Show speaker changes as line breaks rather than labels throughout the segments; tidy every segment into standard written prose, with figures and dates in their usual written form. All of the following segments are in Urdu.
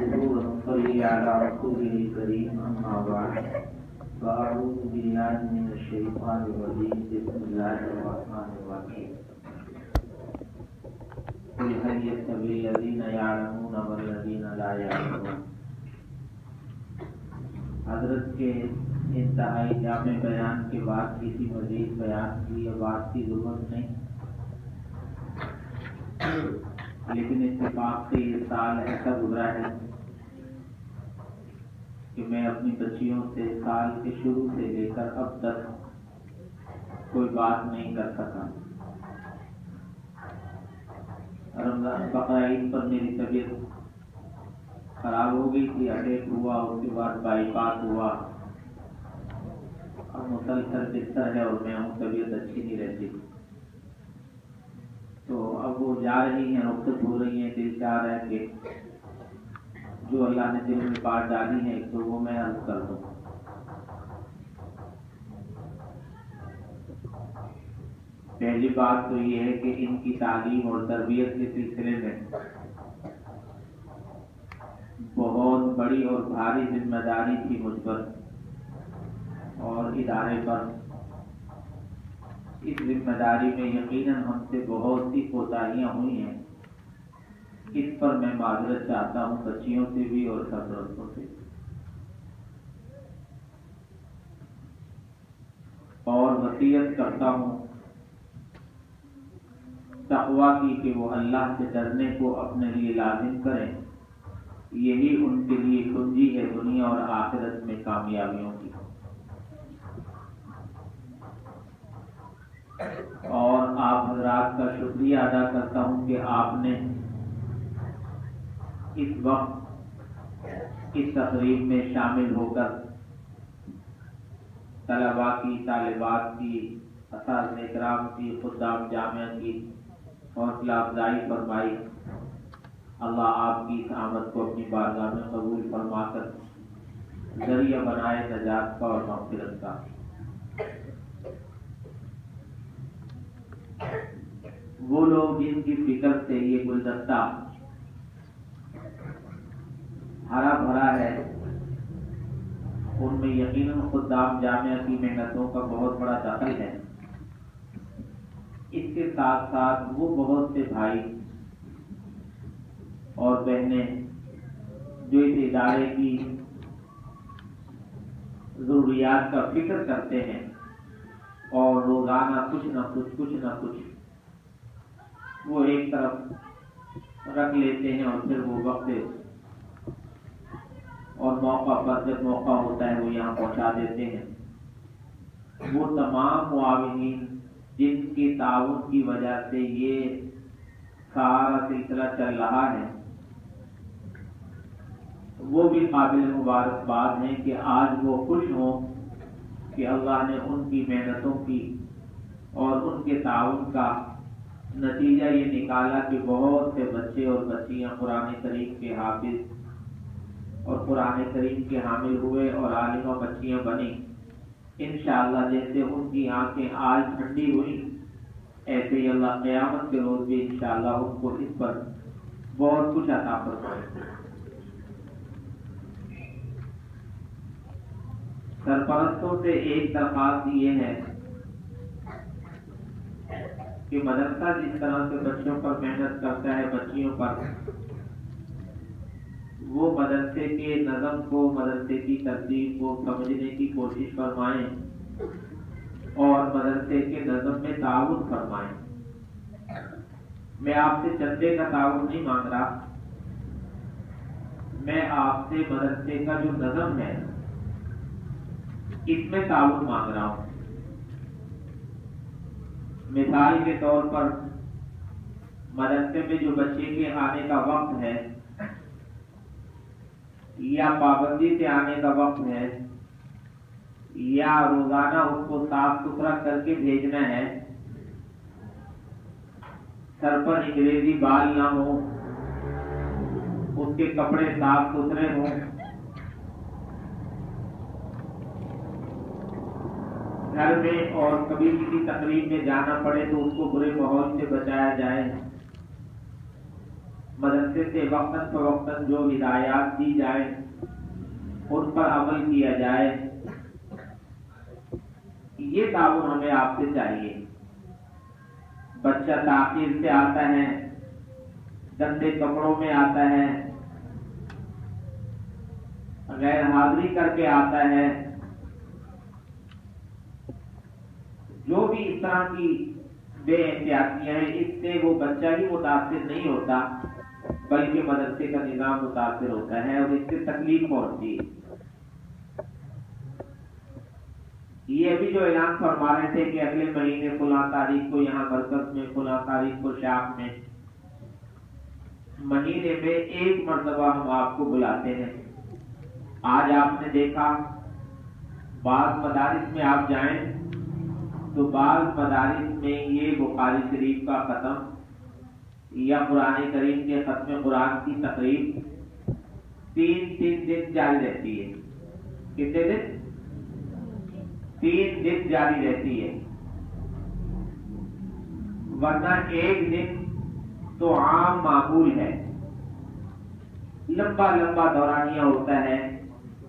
نحمده ونصلي على رسوله الكريم أما بعد فأعوذ بالله من الشيطان الرجيم بسم الله الرحمن الرحيم قل هل يستوي الذين يعلمون والذين لا يعلمون. حضرت کے انتہائی جامع بیان کے بعد کسی مزید بیان کی یا بات کی ضرورت نہیں، لیکن اتفاق سے یہ سال ایسا گزرا ہے کہ میں اپنی بچیوں سے سال کے شروع سے لے کر اب تک کوئی بات نہیں کر سکا. رمضان بقرہ عید پر میری طبیعت خراب ہو گئی تھی، اٹیک ہوا، اس کے بعد بائی پاس ہوا، اب مسلسل بستر ہے اور میں ہوں، طبیعت اچھی نہیں رہتی. تو اب وہ جا رہی ہیں، رخصت ہو رہی ہیں، دل چاہ رہا ہے کہ جو اللہ نے دل میں بات ڈالی ہے تو وہ میں عرض کر دوں. پہلی بات تو یہ ہے کہ ان کی تعلیم اور تربیت کے سلسلے میں بہت بڑی اور بھاری ذمہ داری تھی مجھ پر اور ادارے پر. اس ذمہ داری میں یقیناً ہم سے بہت سی کوتاہیاں ہوئی ہیں، اس پر میں معذرت چاہتا ہوں، بچیوں سے بھی اور سرپرستوں سے. اور وصیت کرتا ہوں تقویٰ کی کہ وہ اللہ سے ڈرنے کو اپنے لیے لازم کریں. یہی ان کے لیے کنجی ہے دنیا اور آخرت میں کامیابیوں کی. اور آپ حضرات کا شکریہ ادا کرتا ہوں کہ آپ نے اس وقت اس تقریب میں شامل ہو کر طلباء کی، طالبات کی، اساتذہ کرام کی، خدام جامعہ کی حوصلہ افزائی فرمائی. اللہ آپ کی اس آمد کو اپنی بارگاہ میں قبول فرما کر ذریعہ بنائے نجات کا اور مغفرت کا. وہ لوگ جن کی فکر سے یہ گلدستہ ہرا بھرا ہے، ان میں یقیناً خدام جامعہ کی محنتوں کا بہت بڑا دخل ہے. اس کے ساتھ ساتھ وہ بہت سے بھائی اور بہنیں جو اس ادارے کی ضروریات کا فکر کرتے ہیں اور روزانہ کچھ نہ کچھ وہ ایک طرف رکھ لیتے ہیں اور پھر وہ وقت اور موقع پر جب موقع ہوتا ہے وہ یہاں پہنچا دیتے ہیں. وہ تمام معاونین جن کی تعاون کی وجہ سے یہ سارا سلسلہ چل رہا ہے، وہ بھی قابل مبارکباد ہیں کہ آج وہ خوش ہوں کہ اللہ نے ان کی محنتوں کی اور ان کے تعاون کا نتیجہ یہ نکالا کہ بہت سے بچے اور بچیاں قرآن کریم کے حافظ اور قرآن کریم کے حامل ہوئے اور عالمہ بچیاں بنی. انشاءاللہ جیسے ان کی آنکھیں آج ٹھنڈی ہوئی، ایسے ہی اللہ قیامت کے روز بھی انشاءاللہ ان کو اس پر بہت کچھ عطا فرمائے. سرپرستوں سے ایک درخواست یہ ہے کہ مدرسہ جس طرح سے بچوں پر محنت کرتا ہے، بچیوں پر، وہ مدرسے کے نظم کو، مدرسے کی ترتیب کو سمجھنے کی کوشش فرمائیں اور مدرسے کے نظم میں تعاون فرمائیں. میں آپ سے چندے کا تعاون نہیں مانگ رہا، میں آپ سے مدرسے کا جو نظم ہے اس میں تعاون مانگ رہا ہوں. مثال کے طور پر مدرسے میں جو بچے کے آنے کا وقت ہے یا پابندی سے آنے کا وقت ہے یا روزانہ اس کو صاف ستھرا کر کے بھیجنا ہے، سر پر انگریزی بال نہ ہو، اس کے کپڑے صاف ستھرے ہوں، گھر میں اور کبھی کسی تقریب میں جانا پڑے تو اس کو برے ماحول سے بچایا جائے. مدرسے سے وقتاً فوقتاً جو ہدایات دی جائے ان پر عمل کیا جائے، یہ تعاون ہمیں آپ سے چاہیے۔ بچہ تاخیر سے آتا ہے، گندے کپڑوں میں آتا ہے، غیر حاضری کر کے آتا ہے، جو بھی اس طرح کی بے احتیاطیاں ہیں، اس سے وہ بچہ ہی متاثر نہیں ہوتا بلکہ مدرسے کا نظام متاثر ہوتا ہے اور اس سے تکلیف پہنچتی ہے۔ یہ ابھی جو اعلان فرما رہے تھے کہ اگلے مہینے فلاں تاریخ کو یہاں مرکز میں، فلاں تاریخ کو شاخ میں، مہینے میں ایک مرتبہ ہم آپ کو بلاتے ہیں۔ آج آپ نے دیکھا بعض مدارس میں آپ جائیں تو بعض مدارس میں یہ بخاری شریف کا ختم یا قرآن کریم کے ختم قرآن کی تقریب 3 دن جاری رہتی ہے۔ کتنے دن؟ 3 دن جاری رہتی ہے، ورنہ ایک دن تو عام معمول ہے، لمبا لمبا دورانیہ ہوتا ہے۔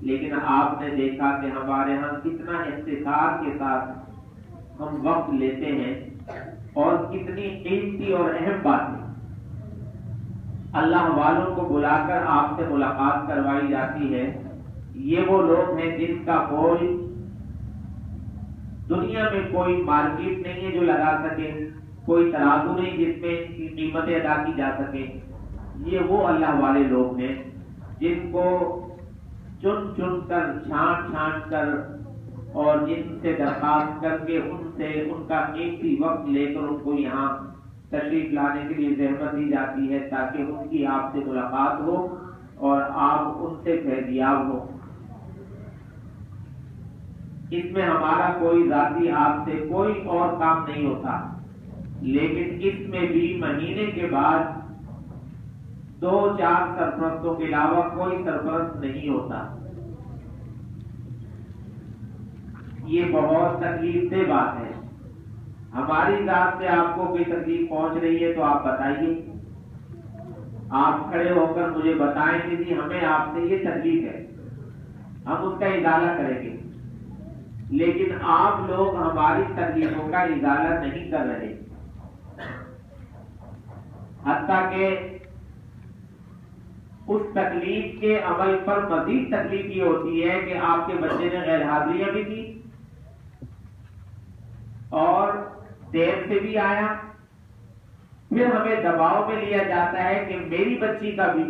لیکن آپ نے دیکھا کہ ہمارے ہاں کتنا اختصار کے ساتھ ہم وقت لیتے ہیں اور کتنی قیمتی اور اہم باتیں اللہ والوں کو بلا کر آپ سے ملاقات کروائی جاتی ہے۔ یہ وہ لوگ ہیں جن کا کوئی دنیا میں کوئی مارکیٹ نہیں ہے جو لگا سکے، کوئی ترازو نہیں جس میں ان کی قیمتیں ادا کی جا سکے۔ یہ وہ اللہ والے لوگ ہیں جن کو چن چن کر، چھانٹ چھانٹ کر اور جن سے درخواست کر کے ان سے ان کا قیمتی وقت لے کر ان کو یہاں تشریف لانے کے لیے زحمت دی جاتی ہے تاکہ ان کی آپ سے ملاقات ہو اور آپ ان سے فیضیاب ہو۔ اس میں ہمارا کوئی ذاتی آپ سے کوئی اور کام نہیں ہوتا، لیکن اس میں بھی مہینے کے بعد 2-4 سرپرستوں کے علاوہ کوئی سرپرست نہیں ہوتا۔ یہ بہت تکلیف دہ بات ہے۔ ہماری ذات سے آپ کو کوئی تکلیف پہنچ رہی ہے تو آپ بتائیے، آپ کھڑے ہو کر مجھے بتائیں کہ جی ہمیں آپ سے یہ تکلیف ہے، ہم اس کا ازالہ کریں گے۔ لیکن آپ لوگ ہماری تکلیفوں کا ازالہ نہیں کر رہے، حتیٰ کہ اس تکلیف کے عمل پر مزید تکلیف یہ ہوتی ہے کہ آپ کے بچے نے غیر حاضریاں بھی کی اور دیر سے بھی آیا، پھر ہمیں دباؤ میں لیا جاتا ہے کہ میری بچی کا بھی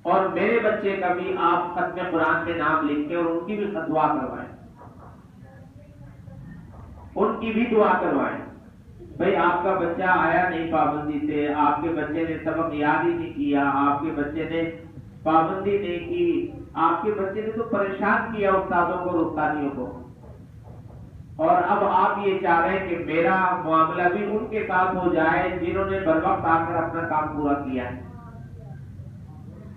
اور میرے بچے کا بھی آپ ختم قرآن کے نام لکھ کے اور ان کی بھی دعا کروائیں، ان کی بھی دعا کروائیں۔ بھئی آپ کا بچہ آیا نہیں پابندی سے، آپ کے بچے نے سبق یاد ہی نہیں کیا، آپ کے بچے نے پابندی نہیں کی، آپ کے بچے نے تو پریشان کیا استادوں کو، رستانیوں کو، اور اب آپ یہ چاہ رہے ہیں کہ میرا معاملہ بھی ان کے ساتھ ہو جائے جنہوں نے بروقت آ کر اپنا کام پورا کیا ہے۔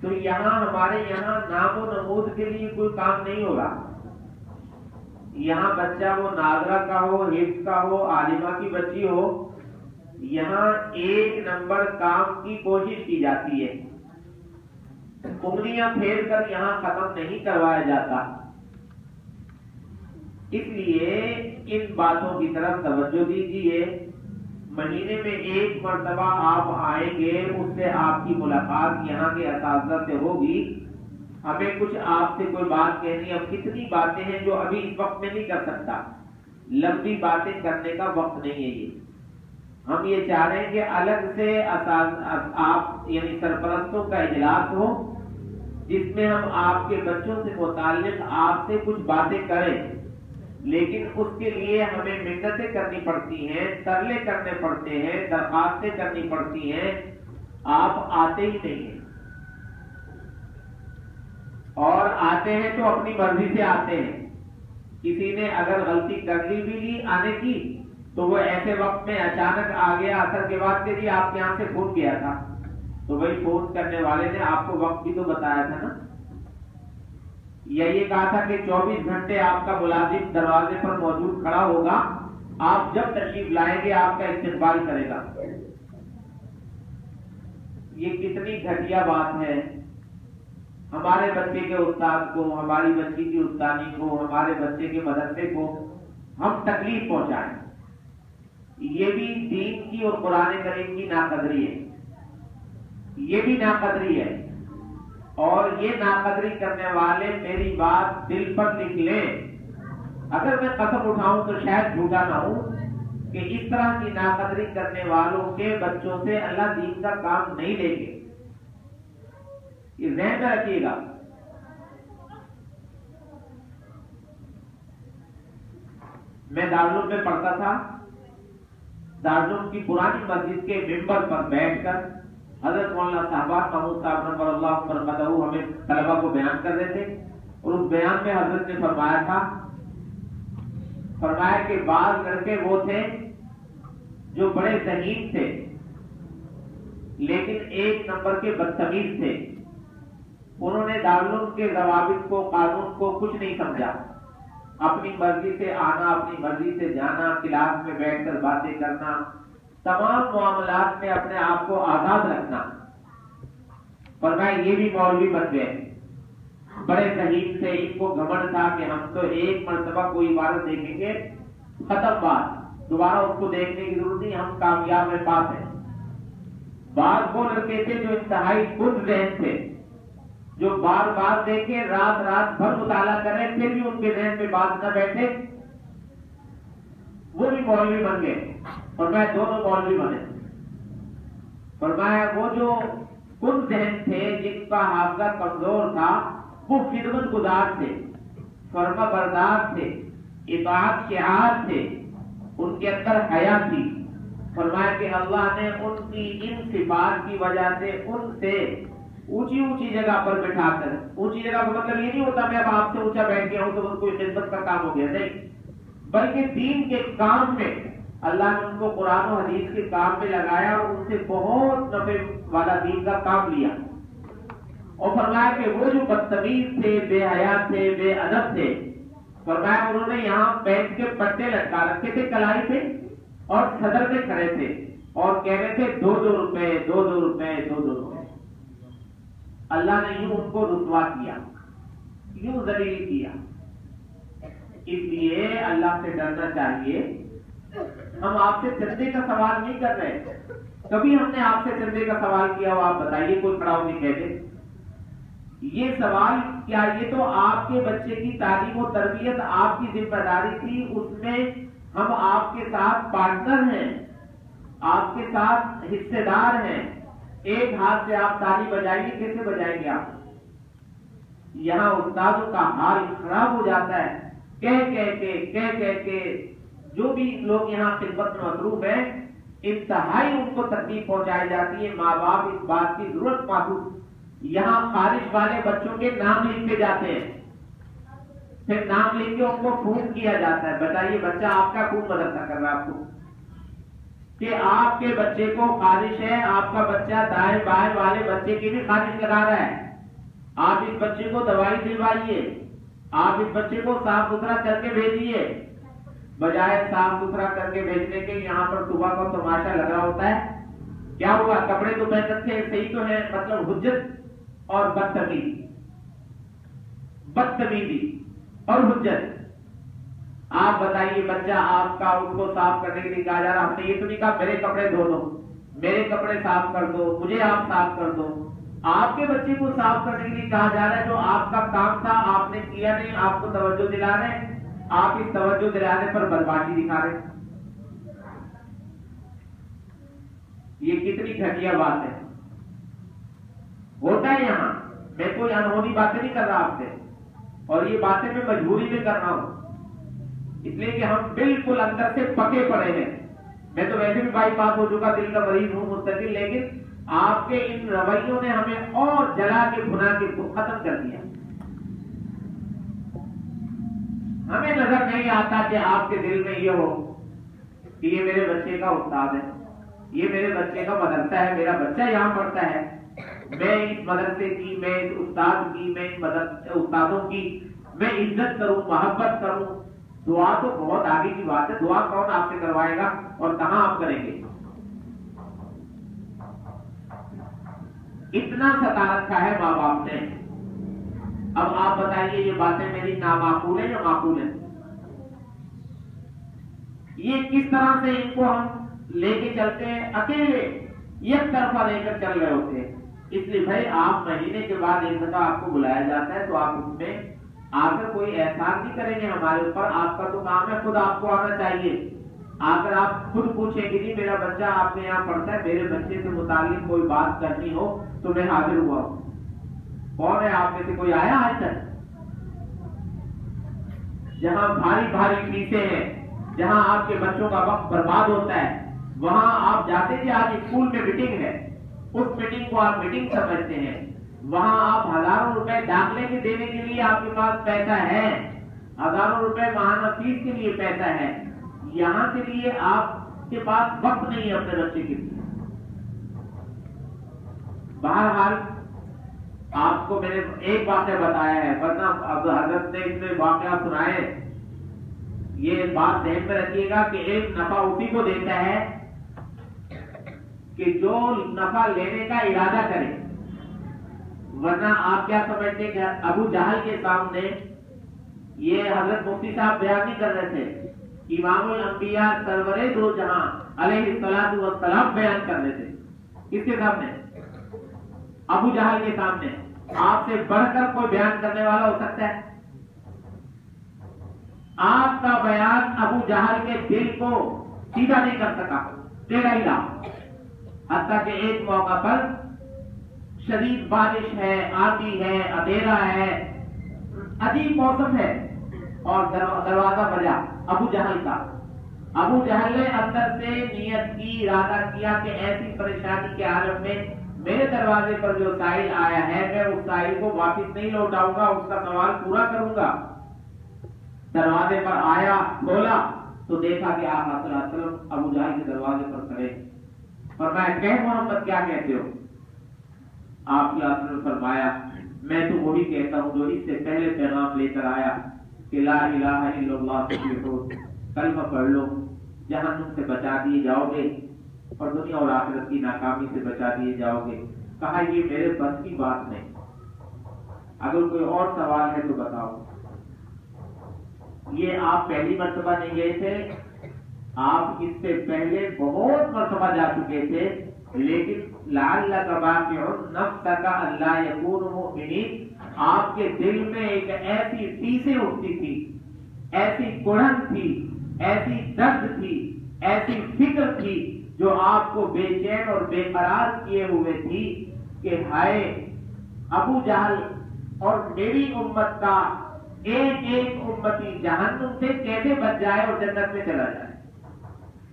تو یہاں ہمارے یہاں نام و نمود کے لیے کوئی کام نہیں ہو رہا۔ یہاں بچہ وہ ناظرہ کا ہو، حفظ کا ہو، عالمہ کی بچی ہو، یہاں 1 نمبر کام کی کوشش کی جاتی ہے، انگلیاں پھیر کر یہاں ختم نہیں کروایا جاتا۔ اس لیے ان باتوں کی طرف توجہ دیجیے۔ مہینے میں 1 مرتبہ آپ آئیں گے، اس سے آپ کی ملاقات یہاں کے اساتذہ سے ہوگی۔ ہمیں کچھ آپ سے کوئی بات کہنی، اب کتنی باتیں ہیں جو ابھی اس وقت میں نہیں کر سکتا، لمبی باتیں کرنے کا وقت نہیں ہے یہ۔ ہم یہ چاہ رہے ہیں کہ الگ سے آپ یعنی سرپرستوں کا اجلاس ہو جس میں ہم آپ کے بچوں سے متعلق آپ سے کچھ باتیں کریں، لیکن اس کے لیے ہمیں منتیں کرنی پڑتی ہیں، ترلے کرنے پڑتے ہیں، درخواستیں کرنی پڑتی ہیں، آپ آتے ہی نہیں ہیں، اور آتے ہیں تو اپنی مرضی سے آتے ہیں۔ کسی نے اگر غلطی کر لی آنے کی تو وہ ایسے وقت میں اچانک آ گیا اثر کے بعد کہ جی آپ کے یہاں سے فون کیا تھا، تو وہی فون کرنے والے نے آپ کو وقت بھی تو بتایا تھا نا، یا یہ کہا تھا کہ 24 گھنٹے آپ کا ملازم دروازے پر موجود کھڑا ہوگا، آپ جب تشریف لائیں گے آپ کا استقبال کرے گا۔ یہ کتنی گھٹیا بات ہے، ہمارے بچے کے استاد کو، ہماری بچی کی استادی کو، ہمارے بچے کے مدرسے کو ہم تکلیف پہنچائیں۔ یہ بھی دین کی اور قرآن کریم کی ناقدری ہے، یہ بھی ناقدری ہے۔ اور یہ ناقدری کرنے والے میری بات دل پر لکھ لیں، اگر میں قسم اٹھاؤں تو شاید جھوٹا نہ ہوں کہ اس طرح کی ناقدری کرنے والوں کے بچوں سے اللہ دین کا کام نہیں لیں گے، یہ ذہن میں رکھیے گا۔ میں دارالعلوم میں پڑھتا تھا، دارالعلوم کی پرانی مسجد کے ممبر پر بیٹھ کر حضرت مولانا صاحبان محمود صاحب نور اللہ برکاتہ ہمیں طلبہ کو بیان کر رہے تھے، اور اس بیان میں حضرت نے فرمایا تھا، فرمایا کہ بعض لڑکے وہ تھے جو بڑے ذہین تھے لیکن ایک نمبر کے بدتمیز تھے، انہوں نے دارالعلوم کے ضوابط کو، قانون کو کچھ نہیں سمجھا، اپنی مرضی سے آنا، اپنی مرضی سے جانا، کلاس میں بیٹھ کر باتیں کرنا، تمام معاملات میں اپنے آپ کو آزاد رکھنا۔ فرمایا یہ بھی مولوی بن گئے، بڑے ذہین سے، ان کو گھمنڈ تھا کہ ہم تو ایک مرتبہ کوئی عبارت دیکھیں گے، ختم بات، دوبارہ اس کو دیکھنے کی ضرورت نہیں، ہم کامیاب میں پاس ہیں۔ بعض وہ لڑکے تھے جو انتہائی خود ذہن تھے، جو بار بار دیکھے، رات رات بھر مطالعہ کرے، پھر بھی ان کے ذہن میں بات نہ بیٹھے، وہ بھی مولوی بن گئے۔ فرمایا دونوں مولوی بنے۔ فرمایا وہ جو خود ذہن تھے، جن کا حافظہ کمزور تھا، وہ خدمت گزار تھے، فرما بردار تھے، اطاعت کے عاد تھے، ان کے اندر حیا تھی۔ فرمایا کہ اللہ نے ان کی ان صفات کی وجہ سے ان سے اونچی اونچی جگہ پر بٹھا کر، اونچی جگہ کا مطلب یہ نہیں ہوتا میں اب آپ سے اونچا بیٹھ گیا ہوں تو کوئی خدمت کا کام ہو گیا، نہیں، بلکہ دین کے کام میں اللہ نے ان کو قرآن و حدیث کے کام میں لگایا اور ان سے بہت نفع والا دین کا کام لیا۔ اور فرمایا کہ وہ جو بدتمیز تھے، بے حیا تھے، بے ادب تھے، فرمایا انہوں نے یہاں بیٹھ کے پٹے لٹکا رکھے تھے کلائی پہ، اور صدر میں کھڑے تھے اور کہہ رہے تھے 2-2 روپے، 2-2 روپے، 2-2 روپے۔ اللہ نے یوں ان کو رسوا کیا، یوں ذلیل کیا۔ اس لیے اللہ سے ڈرنا چاہیے۔ ہم آپ سے چندے کا سوال نہیں کر رہے، کبھی ہم نے آپ سے چندے کا سوال کیا ہو آپ بتائیے، کوئی کھڑا ہو کے کہہ دے۔ یہ سوال کیا، یہ تو آپ کے بچے کی تعلیم و تربیت آپ کی ذمہ داری تھی، اس میں ہم آپ کے ساتھ پارٹنر ہیں، آپ کے ساتھ حصے دار ہیں۔ ایک ہاتھ سے آپ تالی بجائیے، کیسے بجائیں گے آپ؟ یہاں استادوں کا حال خراب ہو جاتا ہے، کہہ کے جو بھی لوگ یہاں خدمت میں مصروف ہیں، انتہائی ان کو تکلیف پہنچائی جاتی ہے۔ ماں باپ اس بات کی ضرورت محسوس، یہاں خارج والے بچوں کے نام لکھے جاتے ہیں، پھر نام لکھ کے ان کو فون کیا جاتا ہے، بتائیے بچہ آپ کا کون مدرسہ کر رہا ہے آپ کو، کہ آپ کے بچے کو خارش ہے، آپ کا بچہ دائیں بائیں والے بچے کی بھی خارش لگا رہا ہے، آپ اس بچے کو دوائی دلوائیے، آپ اس بچے کو صاف ستھرا کر کے بھیجیے۔ بجائے صاف ستھرا کر کے بھیجنے کے یہاں پر صبح کا تماشا لگا ہوتا ہے، کیا ہوا، کپڑے تو پہن رکھے ہیں، صحیح تو ہے، مطلب حجت اور بدتمیزی، بدتمیزی اور حجت۔ آپ بتائیے بچہ آپ کا اس کو صاف کرنے کے لیے کہا جا رہا، ہم نے یہ تو نہیں کہا میرے کپڑے دھو دو، میرے کپڑے صاف کر دو، مجھے آپ صاف کر دو۔ آپ کے بچے کو صاف کرنے کے لیے کہا جا رہا ہے، جو آپ کا کام تھا آپ نے کیا نہیں، آپ کو توجہ دلا رہے ہیں، آپ اس توجہ دلانے پر بدماشی دکھا رہے ہیں۔ یہ کتنی گھٹیا بات ہے، ہوتا ہے یہاں۔ میں کوئی انہونی باتیں نہیں کر رہا آپ سے، اور یہ باتیں میں مجبوری میں کر رہا ہوں، اس لیے کہ ہم بالکل اندر سے پکے پڑے ہیں۔ میں تو ویسے بھی بائی پاس ہو چکا، دل کا مریض ہوں مستقل، لیکن آپ کے ان رویوں نے ہمیں اور جلا کے بھنا کے ختم کر دیا۔ ہمیں نظر نہیں آتا کہ آپ کے دل میں یہ ہو کہ یہ میرے بچے کا استاد ہے، یہ میرے بچے کا مدرسہ ہے، میرا بچہ یہاں پڑھتا ہے، میں اس مدرسے کی، میں اس استاد کی، میں اس استادوں کی میں عزت کروں، محبت کروں۔ دعا تو بہت آگے کی بات ہے، دعا کون آپ سے کروائے گا اور کہاں آپ کریں گے؟ اتنا ستا رکھا ہے ماں باپ نے. اب آپ بتائیے یہ باتیں میری نامعقول ہیں یا معقول ہیں؟ یہ کس طرح سے ان کو ہم لے کے چلتے ہیں؟ اکیلے ایک طرفہ لے کر چل رہے ہوتے ہیں. اس لیے بھائی آپ مہینے کے بعد ایک دفعہ آپ کو بلایا جاتا ہے تو آپ اس میں آ کر کوئی احسان نہیں کریں گے ہمارے اوپر. آپ کا تو کام ہے خود آپ کو آنا چاہیے. اگر آپ خود پوچھیں کہ نہیں میرا بچہ آپ کے یہاں پڑھتا ہے, میرے بچے سے متعلق کوئی بات کرنی ہو تو میں حاضر ہوا ہوں. کون ہے آپ میں سے کوئی آیا آج تک؟ جہاں بھاری بھاری فیسیں ہیں, جہاں آپ کے بچوں کا وقت برباد ہوتا ہے, وہاں آپ جاتے کہ آج اسکول میں میٹنگ ہے, اس میٹنگ کو آپ میٹنگ سمجھتے ہیں. وہاں آپ ہزاروں روپے داخلے کے دینے کے لیے آپ کے پاس پیسہ ہے, ہزاروں روپے ماہانہ فیس کے لیے پیسہ ہے. یہاں کے لیے آپ کے پاس وقت نہیں ہے اپنے بچے کے لیے. بہرحال آپ کو میں نے ایک واقعہ بتایا ہے, ورنہ اب حضرت نے اس میں واقعہ سنائے. یہ بات ذہن میں رکھیے گا کہ ایک نفع اسی کو دیتا ہے کہ جو نفع لینے کا ارادہ کرے. ورنہ آپ کیا سمجھتے ہیں کہ ابو جہل کے سامنے یہ حضرت مفتی صاحب بیان نہیں کر رہے تھے, امام الانبیاء سرور دو جہاں علیہ الصلوۃ والسلام بیان کر رہے تھے. کس کے سامنے؟ ابو جہل کے سامنے. آپ سے بڑھ کر کوئی بیان کرنے والا ہو سکتا ہے؟ آپ کا بیان ابو جہل کے دل کو سیدھا نہیں کر سکا, ٹیڑھا ہی رہا. حتیٰ کہ ایک موقع پر شدید بارش ہے, آندھی ہے, اندھیرا ہے, عجیب موسم ہے, اور دروازہ بجا ابو جہل کا. ابو جہل نے اندر سے نیت کی, ارادہ کیا کہ ایسی پریشانی کے عالم میں میرے دروازے پر جو سائل آیا ہے میں اس سائل کو واپس نہیں لوٹاؤں گا, اس کا سوال پورا کروں گا. دروازے پر آیا, کھولا تو دیکھا کہ آپ صلی اللہ علیہ وسلم ابو جہل کے دروازے پر کھڑے. فرمایا کہ محمد کیا کہتے ہو؟ آپ کی آپ نے فرمایا میں تو وہی کہتا ہوں جو اس سے پہلے پیغام لے کر آیا کہ لا الہ الا اللہ تفلحو, کلمہ پڑھ لو, جہنم سے بچا دیے جاؤ گے اور دنیا اور آخرت کی ناکامی سے بچا دیے جاؤ گے. کہا یہ میرے بس کی بات نہیں, اگر کوئی اور سوال ہے تو بتاؤ. یہ آپ پہلی مرتبہ نہیں گئے تھے, آپ اس سے پہلے بہت مرتبہ جا چکے تھے, لیکن لعلک باقع نفسک الا یکونوا مؤمنین, آپ کے دل میں ایک ایسی ٹیسیں اٹھتی تھی, ایسی کڑھن تھی, ایسی درد تھی, ایسی فکر تھی جو آپ کو بے چین اور بے قرار کیے ہوئے تھی کہ ہائے ابو جہل اور میری امت کا ایک ایک امتی جہنم سے کیسے بچ جائے اور جنت میں چلا جائے.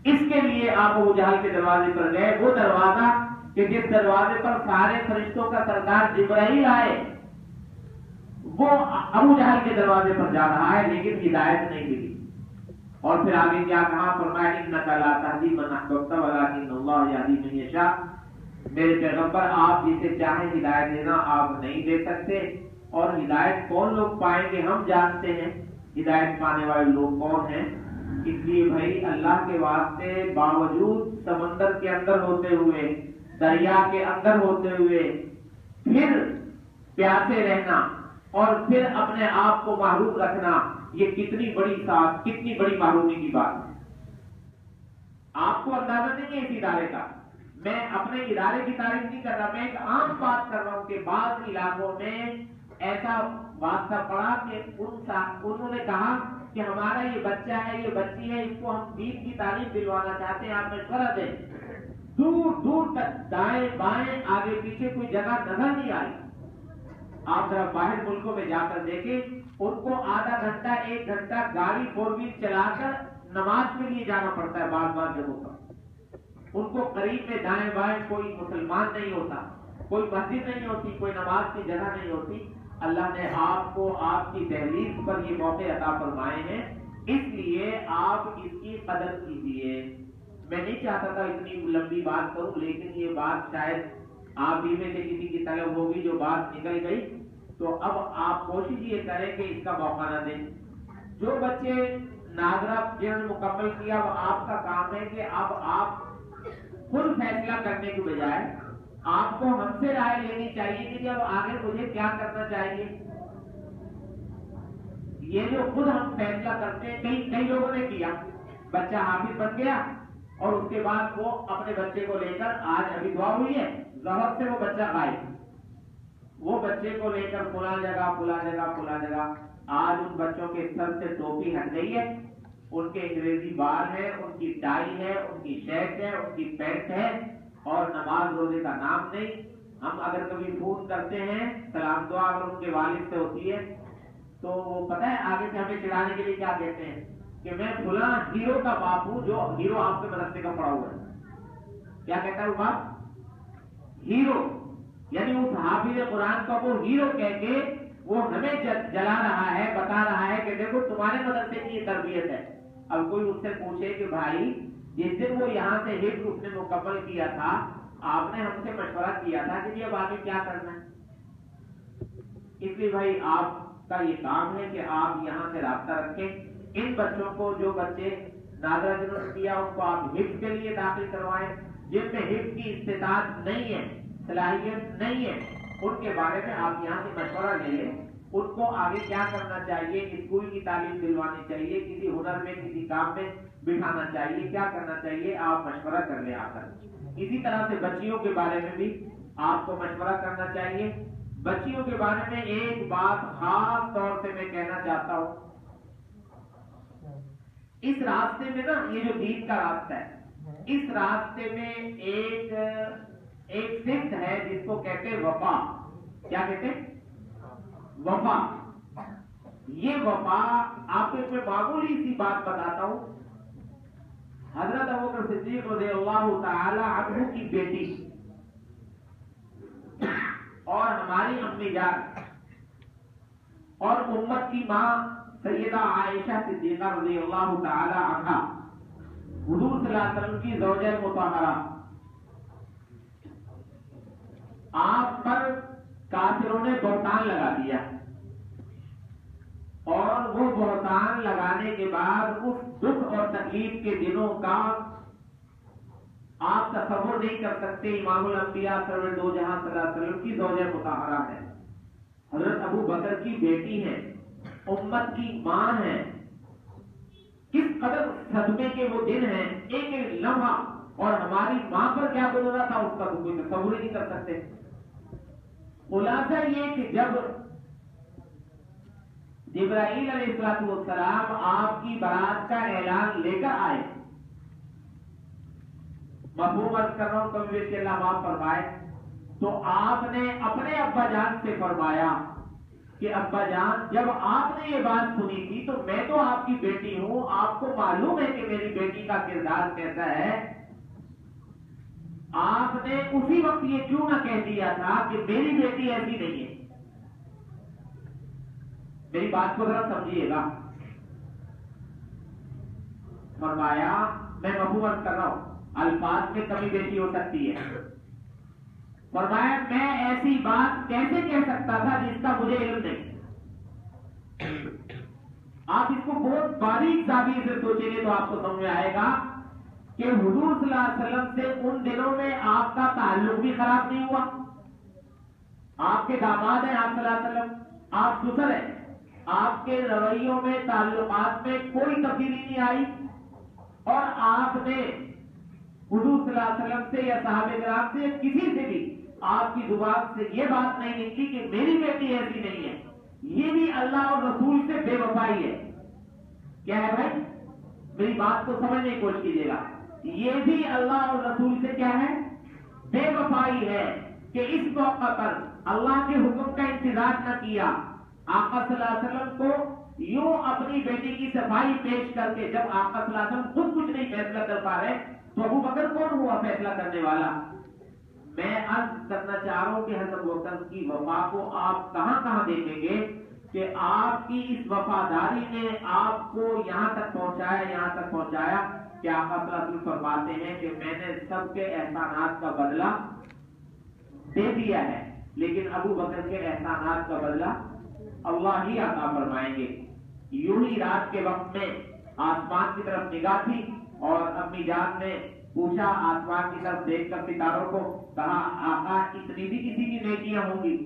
اس کے لیے آپ ابو جہل کے دروازے پر گئے, وہ دروازہ کہ جس دروازے پر سارے فرشتوں کا سردار جبرائیل آئے, وہ ابو جہل کے دروازے پر جا رہا ہے, لیکن ہدایت نہیں ملی. اور پھر آگے کیا کہا؟ فرمایا انک لا تہدی من احببت ولکن اللہ یہدی من یشاء. میرے پیغمبر آپ جسے چاہیں ہدایت دینا آپ نہیں دے سکتے, اور ہدایت کون لوگ پائیں گے ہم جانتے ہیں, ہدایت پانے والے لوگ کون ہیں. اس لیے بھائی اللہ کے واسطے باوجود سمندر کے اندر ہوتے ہوئے, دریا کے اندر ہوتے ہوئے, پھر پیاسے رہنا اور پھر اپنے آپ کو محروم رکھنا, یہ کتنی بڑی ساتھ, کتنی بڑی محرومی کی بات ہے. آپ کو اندازہ نہیں ہے اس ادارے کا. میں اپنے ادارے کی تعریف نہیں کر رہا, میں ایک عام بات کر رہا ہوں کہ بعض علاقوں میں ایسا واسطہ پڑا کہ انہوں نے کہا کہ ہمارا یہ بچہ ہے, یہ بچی ہے, اس کو ہم دین کی تعلیم دلوانا چاہتے ہیں, آپ مشورہ دیں. دور دور تک دائیں بائیں آگے پیچھے کوئی جگہ نظر نہیں آئی. آپ ذرا باہر ملکوں میں جا کر دیکھیں, ان کو آدھا گھنٹہ ایک گھنٹہ گاڑی 4 وہیل چلا کر نماز کے لیے جانا پڑتا ہے بار بار جگہوں پر. ان کو قریب میں دائیں بائیں کوئی مسلمان نہیں ہوتا, کوئی مسجد نہیں ہوتی, کوئی نماز کی جگہ نہیں ہوتی. اللہ نے آپ کو آپ کی دہلیز پر یہ موقع عطا فرمائے ہیں, اس لیے آپ اس کی قدر کیجیے. میں نہیں چاہتا تھا اتنی لمبی بات کروں, لیکن یہ بات شاید آپ ہی میں سے کسی کی طلب ہوگی جو بات نکل گئی, تو اب آپ کوشش یہ کریں کہ اس کا موقع نہ دیں. جو بچے ناظرہ جنہوں نے مکمل کیا, وہ آپ کا کام ہے کہ اب آپ خود فیصلہ کرنے کے بجائے آپ کو ہم سے رائے لینی چاہیے کہ اب آگے مجھے کیا کرنا چاہیے. یہ جو خود ہم فیصلہ کرتے ہیں، کئی لوگوں نے کیا، بچہ حافظ بن گیا اور اس کے بعد وہ اپنے بچے کو لے کر، آج ابھی دعا ہوئی ہے ظہر سے وہ بچہ غائب، وہ بچے کو لے کر فلاں جگہ، آج ان بچوں کے سر سے ٹوپی ہٹ گئی ہے، ان کے انگریزی بال ہے، ان کی ٹائی ہے، ان کی شرٹ ہے، ان کی پینٹ ہے، اور نماز روزے کا نام نہیں. ہم اگر کبھی فون کرتے ہیں، سلام دعا اگر ان کے والد سے ہوتی ہے تو وہ پتہ ہے آگے سے ہمیں چڑھانے کے لیے کیا کہتے ہیں کہ میں فلاں ہیرو کا باپ ہوں، جو ہیرو آپ کے مدرسے کا پڑا ہوا ہے. کیا کہتا ہے وہ باپ؟ ہیرو. یعنی اس حافظ قرآن کا وہ ہیرو کہہ کے وہ ہمیں جلا رہا ہے، بتا رہا ہے کہ دیکھو تمہارے مدرسے کی یہ تربیت ہے. اب کوئی اس سے پوچھے کہ بھائی جس دن وہ یہاں سے حفظ اس نے مکمل کیا تھا، آپ نے ہم سے مشورہ کیا تھا کہ اب آگے کیا کرنا ہے. اس لیے بھائی آپ کا یہ کام ہے کہ آپ یہاں سے رابطہ رکھیں. ان بچوں کو، جو بچے نادرا جنون کیا، ان کو آپ حفظ کے لیے داخل کروائیں. جن میں حفظ کی استطاعت نہیں ہے، صلاحیت نہیں ہے، ان کے بارے میں آپ یہاں سے مشورہ لے لیں. ان کو آگے کیا کرنا چاہیے، اسکول کی تعلیم دلوانی چاہیے، کسی ہنر میں، کسی کام میں بٹھانا چاہیے، کیا کرنا چاہیے، آپ مشورہ کر لیں آ کر. اسی طرح سے بچیوں کے بارے میں بھی آپ کو مشورہ کرنا چاہیے. بچیوں کے بارے میں ایک بات خاص طور سے میں کہنا چاہتا ہوں. اس راستے میں نا، یہ جو دین کا راستہ ہے، اس راستے میں ایک صفت ہے جس کو کہتے ہیں وفا. کیا کہتے ہیں؟ وفا. یہ وفا آپ کو میں معمولی سی بات بتاتا ہوں. حضرت ابوبکر صدیق رضی اللہ تعالی عنہ کی بیٹی اور ہماری امی جان اور امت کی ماں سیدہ عائشہ صدیقہ رضی اللہ تعالی عنہا، حضور صلی اللہ علیہ وسلم کی زوجہ مطہرہ، آپ پر کافروں نے بہتان لگا دیا، اور وہ بہتان لگانے کے بعد اس دکھ اور تکلیف کے دنوں کا آپ تصور نہیں کر سکتے. امام الانبیاء سرور دو جہاں صلی اللہ علیہ وسلم کی زوجہ مطہرہ ہے، حضرت ابو بکر کی بیٹی ہے، امت کی ماں ہے. کس قدر صدمے کے وہ دن ہیں، ایک ایک لمحہ، اور ہماری ماں پر کیا گزرا تھا اس کا تو کوئی تصور ہی نہیں کر سکتے. خلاصہ یہ کہ جب جبرائیل علیہ السلام آپ کی برات کا اعلان لے کر آئے، مفہوم عرض کر رہا ہوں، کبھی ویسے اللہ معاف فرمائے، تو آپ نے اپنے ابا جان سے فرمایا کہ ابا جان، جب آپ نے یہ بات سنی تھی تو میں تو آپ کی بیٹی ہوں، آپ کو معلوم ہے کہ میری بیٹی کا کردار کیسا ہے، آپ نے اسی وقت یہ کیوں نہ کہہ دیا تھا کہ میری بیٹی ایسی نہیں ہے. میری بات کو ذرا سمجھیے گا. فرمایا، میں مفہوم کر رہا ہوں، الفاظ میں کمی بیشی ہو سکتی ہے. فرمایا میں ایسی بات کیسے کہہ سکتا تھا جس کا مجھے علم نہیں. آپ اس کو بہت باریک زاویے سے سوچیں گے تو آپ کو سمجھ میں آئے گا کہ حضور صلی اللہ علیہ وسلم سے ان دنوں میں آپ کا تعلق بھی خراب نہیں ہوا. آپ کے داماد ہیں آپ صلی اللہ علیہ وسلم، آپ سسر ہیں، آپ کے رویوں میں، تعلقات میں کوئی تبدیلی نہیں آئی، اور آپ نے حضور صلی اللہ علیہ وسلم سے یا صحابہ کرام سے یا کسی سے بھی آپ کی زبان سے یہ بات نہیں نکلی کہ میری بیٹی ایسی نہیں ہے. یہ بھی اللہ اور رسول سے بے وفائی ہے. کیا ہے بھائی؟ میری بات کو سمجھنے کی کوشش کیجیے گا. یہ بھی اللہ اور رسول سے کیا ہے؟ بے وفائی ہے کہ اس موقع پر اللہ کے حکم کا انتظار نہ کیا. آقا صلی اللہ علیہ وسلم کو یوں اپنی بیٹی کی صفائی پیش کر کے، جب آقا صلی اللہ علیہ وسلم خود کچھ نہیں فیصلہ کر پا رہے تو ابو بکر کون ہوا فیصلہ کرنے والا؟ میں عرض کرنا چاہ رہا ہوں کہ حضرت ابو بکر کی وفا کو آپ کہاں کہاں دیکھیں گے کہ آپ کی اس وفاداری نے آپ کو یہاں تک پہنچایا کہ آقا صلی اللہ علیہ وسلم فرماتے ہیں کہ میں نے سب کے احسانات کا بدلہ دے دیا ہے، لیکن ابو بکر کے احسانات کا بدلہ اللہ ہی عطا فرمائیں گے. یوں ہی رات کے وقت میں آسمان کی طرف نگاہ تھی اور امی جان نے پوچھا آسمان کی طرف دیکھ کر ستاروں کو، کہا آقا اتنی بھی کسی کی نیکیاں ہوں گی؟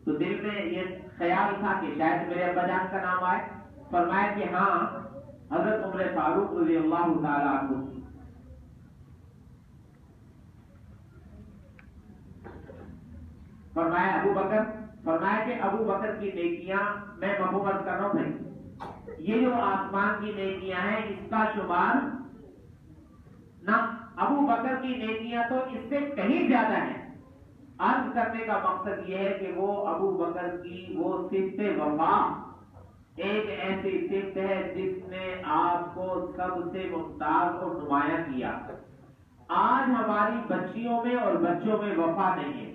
تو دل میں یہ خیال تھا کہ شاید میرے ابا جان کا نام آئے. فرمایا کہ ہاں، حضرت عمر فاروق رضی اللہ تعالیٰ عنہ. فرمایا ابو بکر، فرمایا کہ ابو بکر کی نیکیاں میں مفہوم کر رہا ہوں بھائی، یہ جو آسمان کی نیکیاں ہیں اس کا شمار نہ، ابو بکر کی نیکیاں تو اس سے کہیں زیادہ ہیں. عرض کرنے کا مقصد یہ ہے کہ وہ ابو بکر کی وہ صفت وفا ایک ایسی صفت ہے جس نے آپ کو سب سے ممتاز اور نمایاں کیا. آج ہماری بچیوں میں اور بچوں میں وفا نہیں ہے.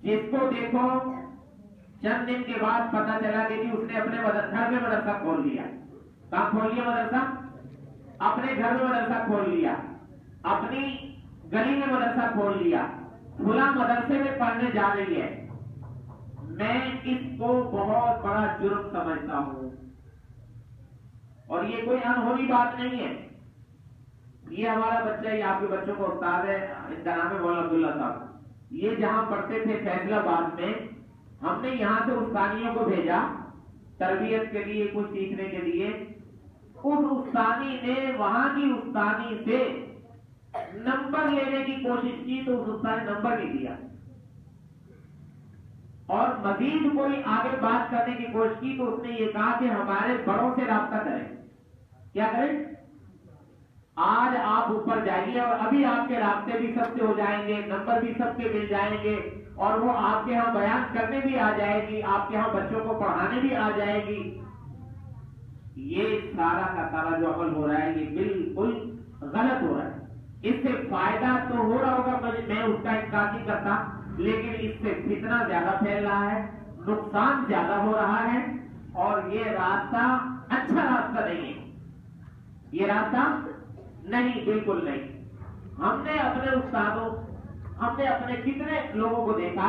جس کو دیکھو چند دن کے بعد پتہ چلا کہ اس نے اپنے گھر میں مدرسہ کھول لیا. کہاں کھول لیا مدرسہ؟ اپنے گھر میں مدرسہ کھول لیا، اپنی گلی میں مدرسہ کھول لیا، فلاں مدرسے میں پڑھنے جا رہی ہے. میں اس کو بہت بڑا جرم سمجھتا ہوں، اور یہ کوئی انہونی بات نہیں ہے. یہ ہمارا بچہ، یہ آپ کے بچوں کا استاد ہے، ان کا نام ہے مولانا عبداللہ صاحب. یہ جہاں پڑھتے تھے فیصل آباد میں، ہم نے یہاں سے استانیوں کو بھیجا تربیت کے لیے، کچھ سیکھنے کے لیے. اس استانی نے وہاں کی استانی سے نمبر لینے کی کوشش کی تو اس استاد نے نمبر نہیں دیا، اور مزید کوئی آگے بات کرنے کی کوشش کی تو اس نے یہ کہا کہ ہمارے بڑوں سے رابطہ کریں. کیا کریں؟ آج آپ اوپر جائیے اور ابھی آپ کے رابطے بھی سب سے ہو جائیں گے، نمبر بھی سب کے مل جائیں گے، اور وہ آپ کے ہاں بیان کرنے بھی آ جائے گی، آپ کے ہاں بچوں کو پڑھانے بھی آ جائے گی. یہ سارا کا سارا جو عمل ہو رہا ہے یہ بالکل غلط ہو رہا ہے. اس سے فائدہ تو ہو رہا ہوگا، میں اس کا انکار نہیں کرتا، لیکن اس سے فتنہ زیادہ پھیل رہا ہے، نقصان زیادہ ہو رہا ہے، اور یہ راستہ اچھا راستہ نہیں ہے. یہ راستہ نہیں، بالکل نہیں. ہم نے اپنے استادوں، ہم نے اپنے کتنے لوگوں کو دیکھا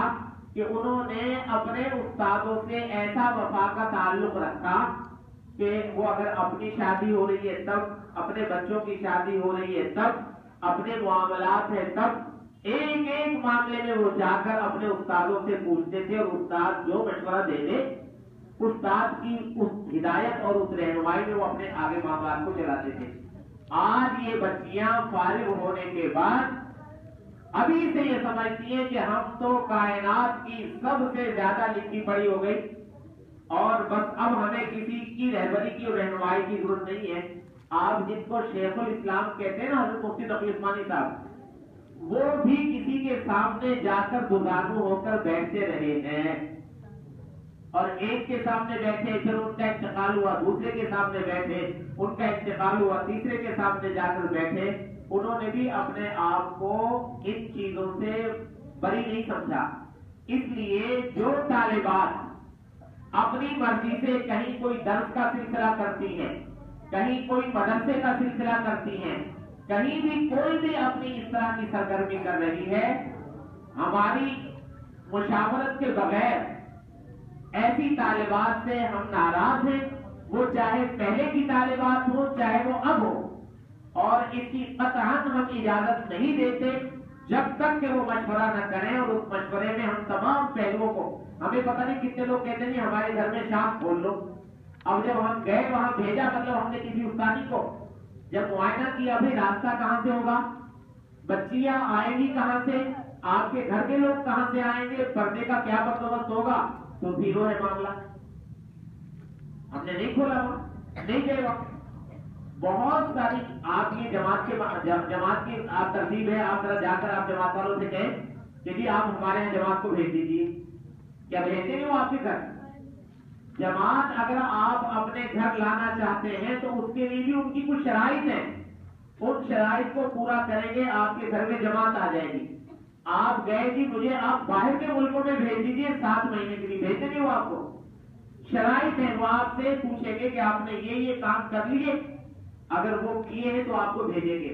کہ انہوں نے اپنے استادوں سے ایسا وفا کا تعلق رکھا کہ وہ اگر اپنی شادی ہو رہی ہے تب، اپنے بچوں کی شادی ہو رہی ہے تب، اپنے معاملات ہیں تب، ایک ایک معاملے میں وہ جا کر اپنے استادوں سے پوچھتے تھے، اور استاد جو مشورہ دے دے، استاد کی اس ہدایت اور اس رہنمائی میں وہ اپنے آگے معاملات کو چلاتے تھے. آج یہ بچیاں فارغ ہونے کے بعد ابھی سے یہ سمجھتی ہیں کہ ہم تو کائنات کی سب سے زیادہ لکھی پڑی ہو گئی، اور بس اب ہمیں کسی کی رہبری کی اور رہنمائی کی ضرورت نہیں ہے. آپ جن کو شیخ الاسلام کہتے ہیں نا، حضرت مفتی تقی عثمانی صاحب، وہ بھی کسی کے سامنے جا کر گزارو ہو کر بیٹھتے رہے ہیں، اور ایک کے سامنے بیٹھے، پھر ان کا انتقال ہوا، دوسرے کے سامنے بیٹھے، ان کا انتقال ہوا، تیسرے کے سامنے جا کر بیٹھے. انہوں نے بھی اپنے آپ کو ان چیزوں سے بری نہیں سمجھا. اس لیے جو طالبات اپنی مرضی سے کہیں کوئی درس کا سلسلہ کرتی ہیں، کہیں کوئی مدرسے کا سلسلہ کرتی ہیں، کہیں بھی کوئی بھی اپنی اس طرح کی سرگرمی کر رہی ہے، ہماری مشاورت کے بغیر ایسی طالبات سے ہم ناراض ہیں. وہ چاہے پہلے کی طالبات ہو چاہے وہ اب ہو، اور اس کی قطعاً ہم اجازت نہیں دیتے جب تک کہ وہ مشورہ نہ کریں. اور اس مشورے میں ہم تمام پہلوؤں کو، ہمیں پتہ نہیں کتنے لوگ کہتے ہیں ہمارے گھر میں شام کھول لو. اب جب ہم گئے وہاں بھیجا، مطلب ہم نے کسی استانی کو جب معائنہ کیا، ابھی راستہ کہاں سے ہوگا، بچیاں آئیں گی کہاں سے، آپ کے گھر کے لوگ کہاں سے آئیں گے، پردے کا کیا بندوبست ہوگا، تو زیرو ہے معاملہ. ہم نے نہیں کھولا، وہاں نہیں گئے. وقت بہت ساری آپ یہ جماعت کی آپ ترتیب ہے، آپ ذرا جا کر آپ جماعت والوں سے کہیں کہ جی آپ ہمارے یہاں جماعت کو بھیج دیجیے. کیا بھیجتے ہیں وہ آپ کے گھر؟ جماعت اگر آپ اپنے گھر لانا چاہتے ہیں تو اس کے لیے بھی ان کی کچھ شرائط ہیں، ان شرائط کو پورا کریں گے آپ کے گھر میں جماعت آ جائے گی. آپ گئے جی مجھے آپ باہر کے ملکوں میں بھیج دیجیے 7 مہینے کے لیے، بھیج دیں گے وہ آپ کو. شرائط ہیں، وہ آپ سے پوچھیں گے کہ آپ نے یہ کام کر لیے، اگر وہ کیے ہیں تو آپ کو بھیجیں گے.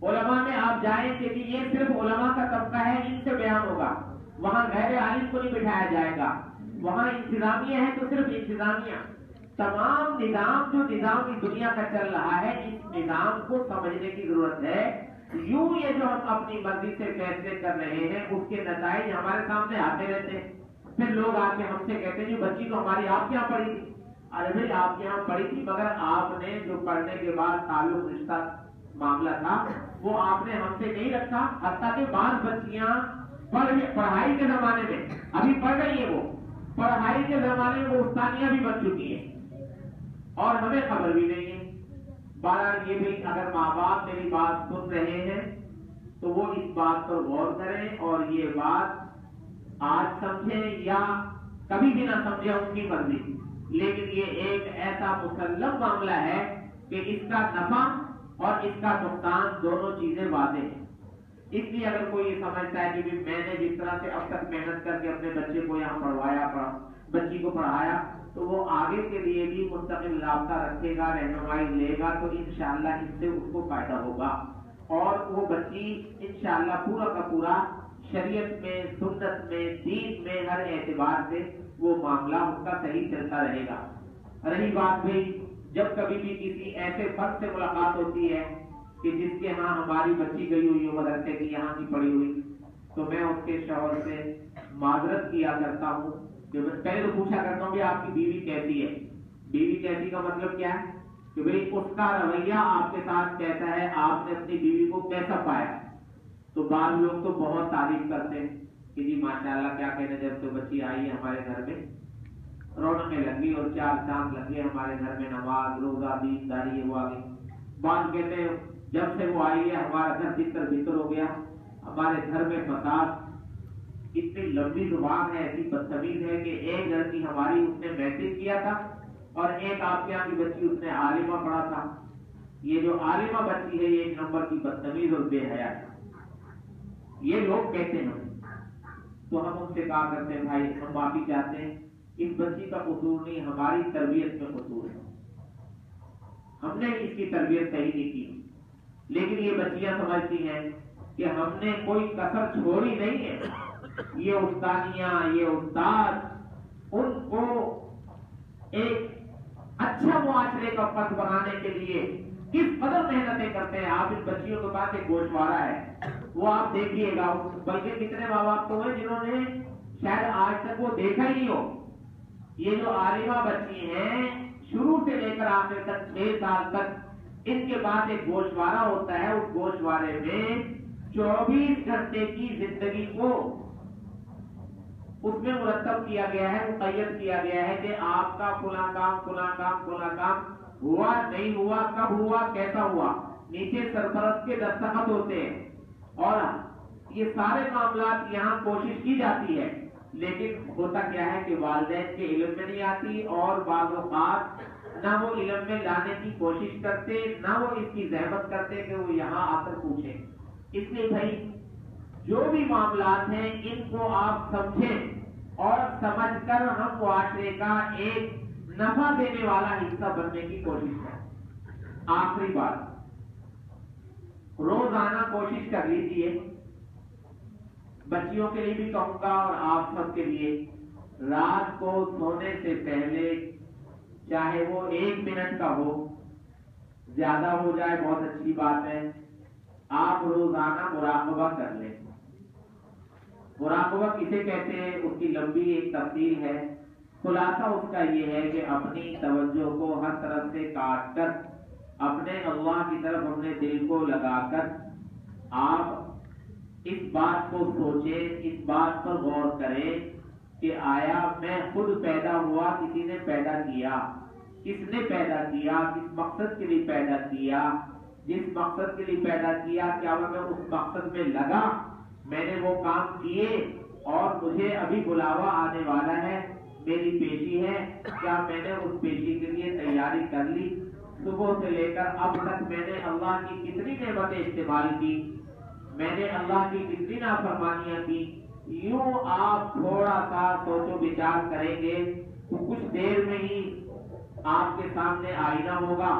علماء میں آپ جائیں کہ یہ صرف علماء کا طبقہ ہے، ان سے بیان ہوگا، وہاں غیر عالم کو نہیں بٹھایا جائے گا. وہاں انتظامیہ ہے تو صرف انتظامیہ. تمام نظام جو نظام کی دنیا کا چل رہا ہے، اس نظام کو سمجھنے کی ضرورت ہے۔ یوں یہ جو ہم اپنی مرضی سے فیصلے کر رہے ہیں اس کے نتائج ہمارے سامنے آتے رہتے ہیں۔ پھر لوگ آ کے ہم سے کہتے ہیں جو بچی تو ہماری آپ کے یہاں پڑھی تھی۔ ارے بھائی آپ کے یہاں پڑھی تھی، مگر آپ نے جو پڑھنے کے بعد تعلق رشتہ معاملہ تھا وہ آپ نے ہم سے نہیں رکھا۔ حتیٰ کہ بعض بچیاں پڑھائی کے زمانے میں ابھی پڑھ رہی ہیں، وہ پڑھائی کے زمانے میں وہ استانیہ بھی بن چکی ہیں اور ہمیں خبر بھی نہیں ہے۔ بہرحال یہ بھی اگر ماں باپ میری بات سن رہے ہیں تو وہ اس بات پر غور کریں اور یہ بات آج سمجھیں یا کبھی بھی نہ سمجھیں، ان کی مرضی، لیکن یہ ایک ایسا مسلم معاملہ ہے کہ اس کا نفع اور اس کا نقصان دونوں چیزیں واضح ہیں۔ اس لیے اگر کوئی یہ سمجھتا ہے کہ میں نے جس طرح سے اب تک محنت کر کے اپنے بچے کو یہاں پڑھوایا، بچی کو پڑھایا، تو وہ آگے کے لیے بھی مستقل رابطہ رکھے گا، رہنمائی لے گا، تو انشاءاللہ اس سے اس کو فائدہ ہوگا اور وہ بچی انشاءاللہ پورا کا پورا شریعت میں، سنت میں، دین میں ہر اعتبار سے وہ معاملہ اس کا صحیح چلتا رہے گا۔ رہی بات بھائی جب کبھی بھی کسی ایسے فرد سے ملاقات ہوتی ہے کہ جس کے ہاں ہماری بچی گئی ہوئی ہو مدرسے کی، یہاں کی پڑھی ہوئی، تو میں اس کے شوہر سے معذرت کیا کرتا ہوں کہ پہلے تو پوچھا کرتا ہوں کہ آپ کی بیوی کیسی ہے۔ بیوی کیسی کا مطلب کیا ہے کہ بھئی اس کا رویہ آپ کے ساتھ کیسا ہے، آپ نے اپنی بیوی کو کیسا پایا۔ تو بعض لوگ تو بہت تعریف کرتے ہیں کہ جی ماشاءاللہ کیا کہتے ہیں، جب سے بچی آئی ہے ہمارے گھر میں رونقیں لگی اور چار چاند لگے ہمارے گھر میں، نماز روزہ دینداری وہ آ گئی۔ بعض کہتے ہیں جب سے وہ آئی ہے ہمارا گھر بھتر بھتر ہو گیا، ہمارے گھر میں فساد۔ اتنی لمبی زبان ہے، ایسی بدتمیز ہے کہ ایک لڑکی ہماری اس نے میٹرک کیا تھا اور ایک آپ کے یہاں کی بچی اس نے عالمہ پڑھا تھا۔ یہ جو عالمہ بچی ہے یہ ایک نمبر کی بدتمیز اور بے حیا ہے، یہ لوگ کہتے ہیں۔ تو ہم ان سے کہا کرتے ہیں بھائی ہم معافی چاہتے ہیں، اس بچی کا قصور نہیں، ہماری تربیت میں قصور ہے، ہم نے اس کی تربیت صحیح نہیں کی۔ لیکن یہ بچیاں سمجھتی ہیں کہ ہم نے کوئی کسر چھوڑی نہیں ہے۔ یہ استانیہ، یہ استاد ان کو ایک اچھا معاشرے کا فرد بنانے کے لیے کس قدر محنتیں کرتے ہیں۔ آپ ان بچیوں کے پاس ایک گوشوارہ ہے، وہ آپ دیکھیے گا، بلکہ کتنے ماں باپ تو ہیں جنہوں نے شاید آج تک وہ دیکھا ہی نہیں ہو۔ یہ جو عالمہ بچی ہیں شروع سے لے کر آخر تک 6 سال تک ان کے پاس ایک گوشوارہ ہوتا ہے، اس گوشوارے میں 24 گھنٹے کی زندگی کو اس میں مرتب کیا گیا ہے، مقید کیا گیا ہے کہ آپ کا فلاں کام فلاں کام فلاں کام ہوا نہیں ہوا، کب ہوا، کیسا ہوا، نیچے سرپرست کے دستخط ہوتے ہیں اور یہ سارے معاملات یہاں کوشش کی جاتی ہے۔ لیکن ہوتا کیا ہے کہ والدین کے علم میں نہیں آتی اور بعض اوقات نہ وہ علم میں لانے کی کوشش کرتے، نہ وہ اس کی زحمت کرتے کہ وہ یہاں آ کر پوچھیں۔ اس لیے بھائی جو بھی معاملات ہیں ان کو آپ سمجھیں اور سمجھ کر ہم معاشرے کا ایک نفع دینے والا حصہ بننے کی کوشش کریں۔ آخری بات، روزانہ کوشش کر لیجیے، بچیوں کے لیے بھی کہوں گا اور آپ سب کے لیے، رات کو سونے سے پہلے چاہے وہ 1 منٹ کا ہو، زیادہ ہو جائے بہت اچھی بات ہے، آپ روزانہ مراقبہ کر لیں۔ مراقبہ کسے کہتے ہیں اس کی لمبی ایک تفصیل ہے، خلاصہ اس کا یہ ہے کہ اپنی توجہ کو ہر طرف سے کاٹ کر اپنے اللہ کی طرف اپنے دل کو لگا کر آپ اس بات کو سوچیں، اس بات پر غور کریں کہ آیا میں خود پیدا ہوا، کسی نے پیدا کیا، کس نے پیدا کیا، کس مقصد کے لیے پیدا کیا، جس مقصد کے لیے پیدا کیا کیا میں اس مقصد میں لگا، میں نے وہ کام کیے اور مجھے ابھی بلاوا آنے والا ہے، میری پیشی ہے، کیا میں نے اس پیشی کے لیے تیاری کر لی، صبح سے لے کر اب تک میں نے اللہ کی کتنی نعمتیں استعمال کی، میں نے اللہ کی کتنی نافرمانیاں کی۔ یوں آپ تھوڑا سا سوچو بچار کریں گے تو کچھ دیر میں ہی آپ کے سامنے آئینہ ہوگا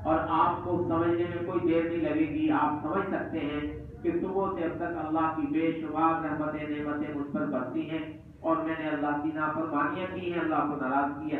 اور آپ کو سمجھنے میں کوئی دیر نہیں لگے گی۔ آپ سمجھ سکتے ہیں کہ صبح سے اب تک اللہ کی بے شمار رحمتیں نعمتیں مجھ پر برسی ہیں اور میں نے اللہ کی نافرمانیاں کی ہیں، اللہ کو ناراض کیا۔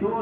2